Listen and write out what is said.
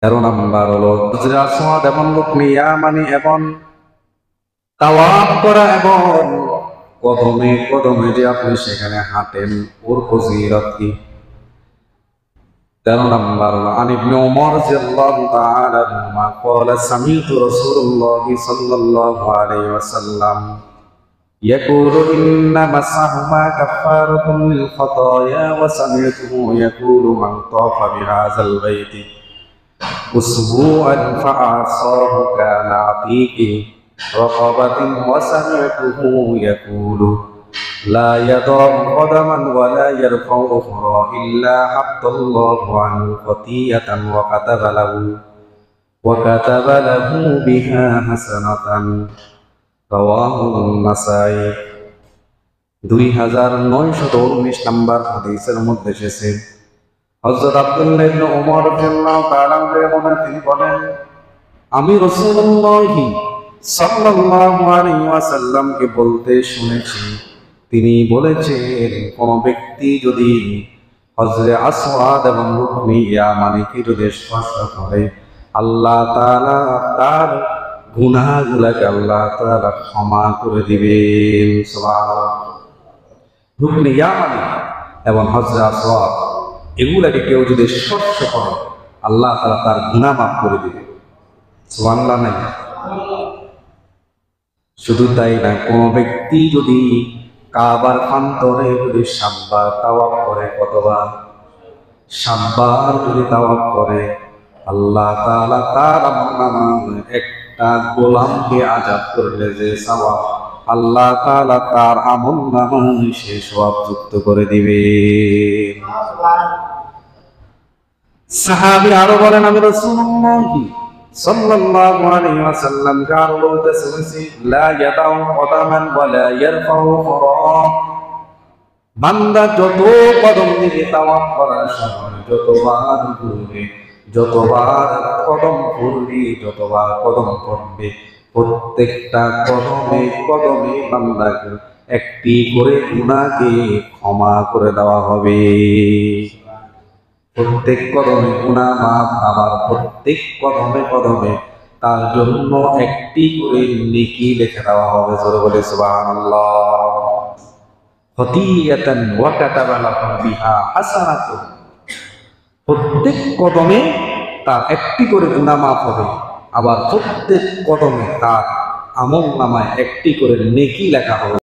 13 number হলো হজরে আসওয়াদ এবং রুকনে ইয়ামানি এবং তাওয়াফ করা এবং কদমে কদমে যে আপনি সেখানে হাঁটেন ওর ফজিলত কি। 13 নাম্বার হলো আন ইবনে ওমর রাদিয়াল্লাহু তাআলা আনহুমা ক্বালা সামি'তু রাসূলুল্লাহি সাল্লাল্লাহু আলাইহি ওয়াসাল্লাম ইয়াকুলু ইন্না মাসাহুমা কাফফারাতুন লিল খাতায়া ওয়া সামি'তুহু ইয়াকুলু মান তাফা বিহাযাল বাইতি usbu'an fa'asahu kana atiqi raqabatin wa sami'tuhu yaqulu la yada'u qadaman wa la yarfa'u ukhra illa haqqallahu anhu qatiyatan wa kataba lahu biha hasanatan rawahu an-Nasa'i 2919 number হাদিসের মধ্যে এসেছে হযরত আব্দুল্লাহ ইবনে ওমর রাদিয়াল্লাহু তাআলা তিনি বলেন আমি রাসূলুল্লাহ সাল্লাল্লাহু আলাইহি ওয়াসাল্লামকে বলতে শুনেছি তিনি বলেছেন কোন ব্যক্তি যদি হজরে আসওয়াদ এবং রুকনে ইয়ামানিকে যদি স্পর্শ করে আল্লাহ তাআলা তার গুনাহগুলোকে আল্লাহ তাআলা ক্ষমা করে দিবেন। সুবহানাল্লাহ। রুকনে ইয়ামানি এবং হজরে আসওয়াদ এগুলাকে কেউ যদি স্পর্শ করে আল্লাহ তাআলা তার গুনাহ মাফ করে দিবে। সুবহানাল্লাহ। নাই শুধু তাই না, কোন ব্যক্তি যদি কাবার প্রান্তরে যদি 7 বার তাওয়াফ করে, কতবার? 7 বার যদি তাওয়াফ করে আল্লাহ তাআলা তার আমলনামায় একটা গোলামকে আযাদ করলে যে সওয়াব আল্লাহ তাআলা তার আমলনামায় সে সওয়াব যুক্ত করে দিবে। সাহাবী আরো বলেন আমি রাসূলুল্লাহ সাল্লাল্লাহু আলাইহি ওয়াসাল্লাম কার বলতে শুনেছি লা ইয়াদাউ কদামান ওয়া লা ইয়ারফাউ উখরা। বান্দা যত কদম দিবে তাওয়াফ করার সময় যতবার ঘুরবে, যতবার কদম ঘুরবে, যতবার কদম পড়বে, প্রত্যেকটা কদমে কদমে বান্দাকে একটি করে গুনাহকে ক্ষমা করে দেওয়া হবে। প্রত্যেক কদমে গুনাহ মাফ, আবার প্রত্যেক কদমে কদমে তার জন্য একটি করে নেকি লিখে দেওয়া হবে। জোরে বলে সুবহানাল্লাহ। খতিয়াতান ওয়া কাতাবা লাহু বিহা হাসানাতুন। প্রত্যেক কদমে তার একটি করে গুনাহ মাফ হবে, আবার প্রত্যেক কদমে তার আমলনামায় একটি করে নেকি লেখা হবে।